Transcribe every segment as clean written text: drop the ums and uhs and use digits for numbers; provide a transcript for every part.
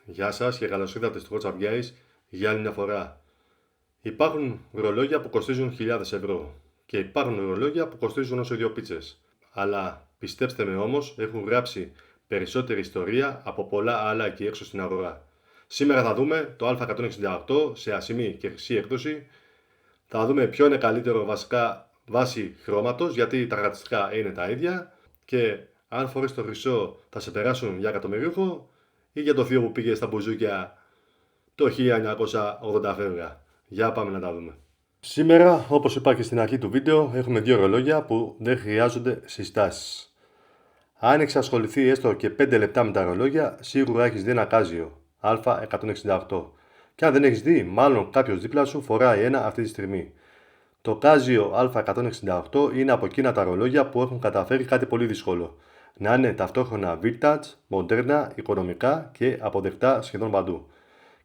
Γεια σας και καλώς ήρθατε στο Hot Guys για άλλη μια φορά. Υπάρχουν ρολόγια που κοστίζουν χιλιάδες ευρώ και υπάρχουν ρολόγια που κοστίζουν όσο δύο πίτσες. Αλλά πιστέψτε με όμως, έχουν γράψει περισσότερη ιστορία από πολλά άλλα εκεί έξω στην αγορά. Σήμερα θα δούμε το Α168 σε ασημή και χρυσή έκδοση. Θα δούμε ποιο είναι καλύτερο βασικά βάση χρώματος, γιατί τα χαρακτηριστικά είναι τα ίδια και αν φορείς το χρυσό θα σε περάσουν για εκατομμυρίουχο ή για το θείο που πήγε στα μπουζούκια το 1980 φεύγα. Για πάμε να τα δούμε. Σήμερα, όπως είπα και στην αρχή του βίντεο, έχουμε δύο ρολόγια που δεν χρειάζονται συστάσεις. Αν έχεις ασχοληθεί έστω και 5 λεπτά με τα ρολόγια, σίγουρα έχεις δει ένα Casio Α168. Και αν δεν έχεις δει, μάλλον κάποιος δίπλα σου φοράει ένα αυτή τη στιγμή. Το Casio Α168 είναι από εκείνα τα ρολόγια που έχουν καταφέρει κάτι πολύ δύσκολο. Να είναι ταυτόχρονα vintage, μοντέρνα, οικονομικά και αποδεκτά σχεδόν παντού.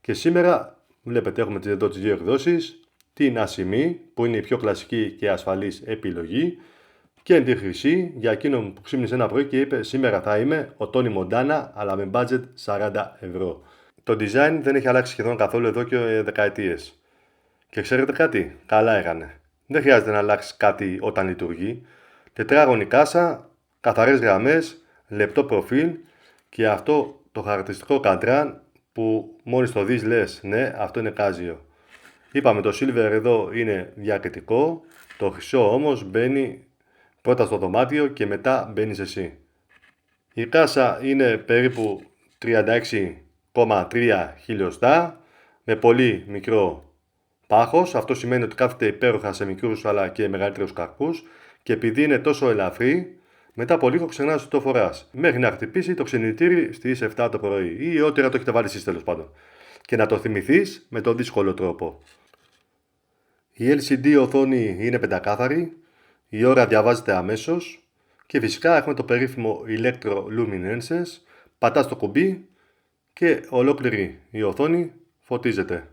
Και σήμερα βλέπετε έχουμε εδώ τις δύο εκδόσεις, την ασημή που είναι η πιο κλασική και ασφαλής επιλογή και τη χρυσή για εκείνον που ξύπνησε ένα πρωί και είπε σήμερα θα είμαι ο Τόνι Μοντάνα αλλά με budget 40 ευρώ. Το design δεν έχει αλλάξει σχεδόν καθόλου εδώ και δεκαετίες. Και ξέρετε κάτι, καλά έκανε. Δεν χρειάζεται να αλλάξει κάτι όταν λειτουργεί. Τετράγωνη κάσα, καθαρές γραμμές, λεπτό προφίλ και αυτό το χαρακτηριστικό καντράν που μόλις το δεις λες ναι αυτό είναι Casio. Είπαμε το silver εδώ είναι διακριτικό, το χρυσό όμως μπαίνει πρώτα στο δωμάτιο και μετά μπαίνεις εσύ. Η κάσα είναι περίπου 36,3 χιλιοστά με πολύ μικρό πάχος. Αυτό σημαίνει ότι κάθεται υπέροχα σε μικρούς αλλά και μεγαλύτερους καρπούς και επειδή είναι τόσο ελαφρύ, μετά από λίγο ξεχνάς ότι το φοράς. Μέχρι να χτυπήσει το ξενιτήρι στις 7 το πρωί ή ό,τι ώρα το έχετε βάλει εσείς τέλος πάντων. Και να το θυμηθείς με τον δύσκολο τρόπο. Η LCD οθόνη είναι πεντακάθαρη, η ώρα διαβάζεται αμέσως και φυσικά έχουμε το περίφημο Electro Luminences. Πατάς το κουμπί και ολόκληρη η οθόνη φωτίζεται.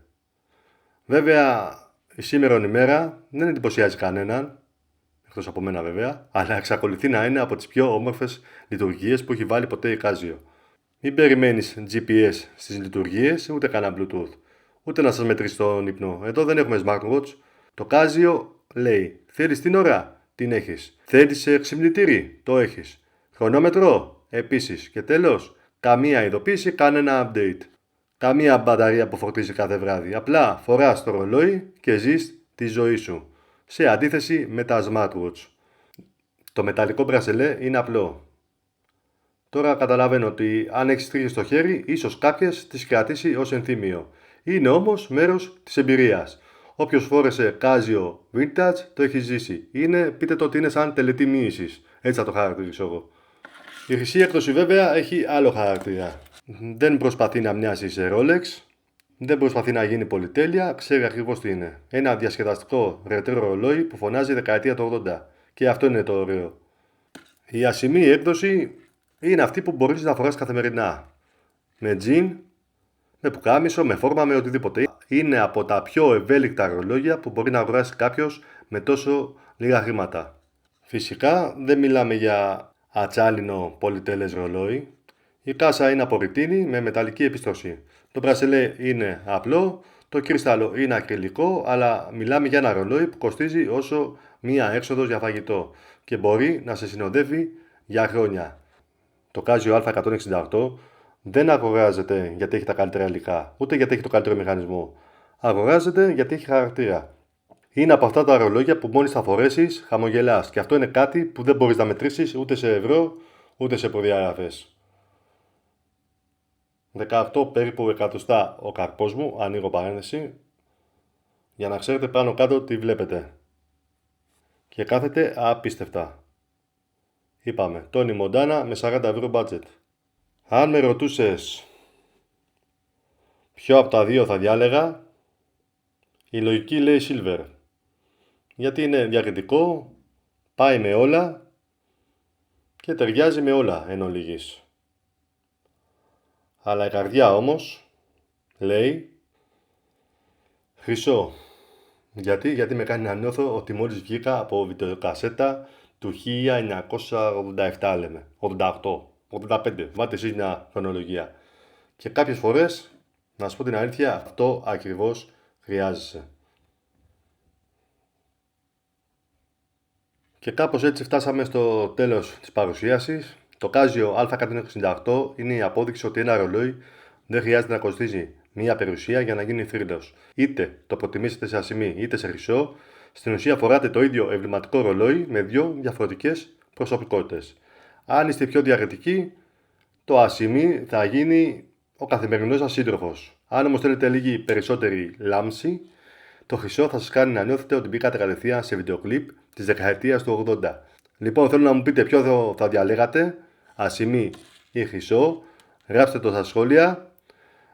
Βέβαια η σήμερον ημέρα δεν εντυπωσιάζει κανέναν, εκτός από μένα βέβαια, αλλά εξακολουθεί να είναι από τις πιο όμορφες λειτουργίες που έχει βάλει ποτέ η Casio. Μην περιμένεις GPS στις λειτουργίες, ούτε κανένα Bluetooth, ούτε να σας μετρήσει τον ύπνο. Εδώ δεν έχουμε smartwatch. Το Casio λέει, θέλεις την ώρα, την έχεις. Θέλεις ξυπνητήρι, το έχεις. Χρονόμετρο, επίσης. Και τέλος, καμία ειδοποίηση, κανένα update. Καμία μπαταρία που φορτίζει κάθε βράδυ. Απλά φοράς το ρολόι και ζεις τη ζωή σου. Σε αντίθεση με τα smartwatch. Το μεταλλικό μπρασελέ είναι απλό. Τώρα καταλαβαίνω ότι αν έχεις τρίχες στο χέρι, ίσως κάποιες τις κρατήσει ως ενθύμιο. Είναι όμως μέρος της εμπειρίας. Όποιος φόρεσε Casio Vintage το έχει ζήσει. Πείτε το ότι είναι σαν τελετή μοίησης. Έτσι θα το χαρακτηρίσω εγώ. Η χρυσή έκδοση βέβαια έχει άλλο χαρακτήρα. Δεν προσπαθεί να μοιάσει σε Rolex. Δεν προσπαθεί να γίνει πολυτέλεια. Ξέρει ακριβώς τι είναι. Ένα διασκεδαστικό ρετρό ρολόι που φωνάζει δεκαετία του 80. Και αυτό είναι το ωραίο. Η ασημή έκδοση είναι αυτή που μπορείς να φοράς καθημερινά. Με τζιν, με πουκάμισο, με φόρμα, με οτιδήποτε. Είναι από τα πιο ευέλικτα ρολόγια που μπορεί να αγοράσει κάποιος με τόσο λίγα χρήματα. Φυσικά δεν μιλάμε για ατσάλινο πολυτέλες ρολόι. Η κάσα είναι από ρητίνη με μεταλλική επιστροφή. Το μπρασελέ είναι απλό, το κρίσταλο είναι ακριλικό, αλλά μιλάμε για ένα ρολόι που κοστίζει όσο μία έξοδος για φαγητό και μπορεί να σε συνοδεύει για χρόνια. Το Casio Α168 δεν αγοράζεται γιατί έχει τα καλύτερα υλικά, ούτε γιατί έχει το καλύτερο μηχανισμό. Αγοράζεται γιατί έχει χαρακτήρα. Είναι από αυτά τα ρολόγια που μόλις θα φορέσεις χαμογελάς και αυτό είναι κάτι που δεν μπορείς να μετρήσεις ούτε σε ευρώ ούτε σε προδιαγραφές. 18 περίπου εκατοστά ο καρπός μου, ανοίγω παρένθεση, για να ξέρετε πάνω κάτω τι βλέπετε. Και κάθεται απίστευτα. Είπαμε, Τόνι Μοντάνα με 40 ευρώ budget. Αν με ρωτούσες ποιο από τα δύο θα διάλεγα, η λογική λέει silver. Γιατί είναι διακριτικό, πάει με όλα και ταιριάζει με όλα εν ολίγης. Αλλά η καρδιά όμως λέει χρυσό. Γιατί με κάνει να νιώθω ότι μόλις βγήκα από βιντεοκασέτα του 1987 λέμε, 88, 85, βάλτε εσείς μια χρονολογία. Και κάποιες φορές, να σου πω την αλήθεια, αυτό ακριβώς χρειάζεσαι. Και κάπως έτσι φτάσαμε στο τέλος της παρουσίασης. Το Casio A168 είναι η απόδειξη ότι ένα ρολόι δεν χρειάζεται να κοστίζει μία περιουσία για να γίνει θρύλος. Είτε το προτιμήσετε σε ασημί είτε σε χρυσό, στην ουσία φοράτε το ίδιο εμβληματικό ρολόι με δύο διαφορετικές προσωπικότητες. Αν είστε πιο διαρρετικοί, το ασημί θα γίνει ο καθημερινός σας σύντροφος. Αν όμως θέλετε λίγη περισσότερη λάμψη, το χρυσό θα σας κάνει να νιώθετε ότι μπήκατε κατευθείαν σε βιντεοκλιπ της δεκαετίας του 80. Λοιπόν, θέλω να μου πείτε ποιο θα διαλέγατε, ασημί ή χρυσό. Γράψτε το στα σχόλια,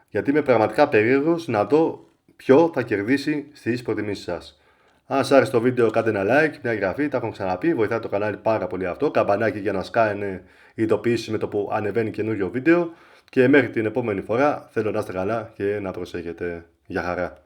γιατί είμαι πραγματικά περίεργος να δω ποιο θα κερδίσει στις προτιμήσεις σας. Αν σας άρεσε το βίντεο, κάντε ένα like, μια εγγραφή, τα έχω ξαναπεί, βοηθάει το κανάλι πάρα πολύ αυτό. Καμπανάκι για να σκάνε ειδοποιήσεις με το που ανεβαίνει καινούριο βίντεο. Και μέχρι την επόμενη φορά θέλω να είστε καλά και να προσέχετε. Γεια χαρά.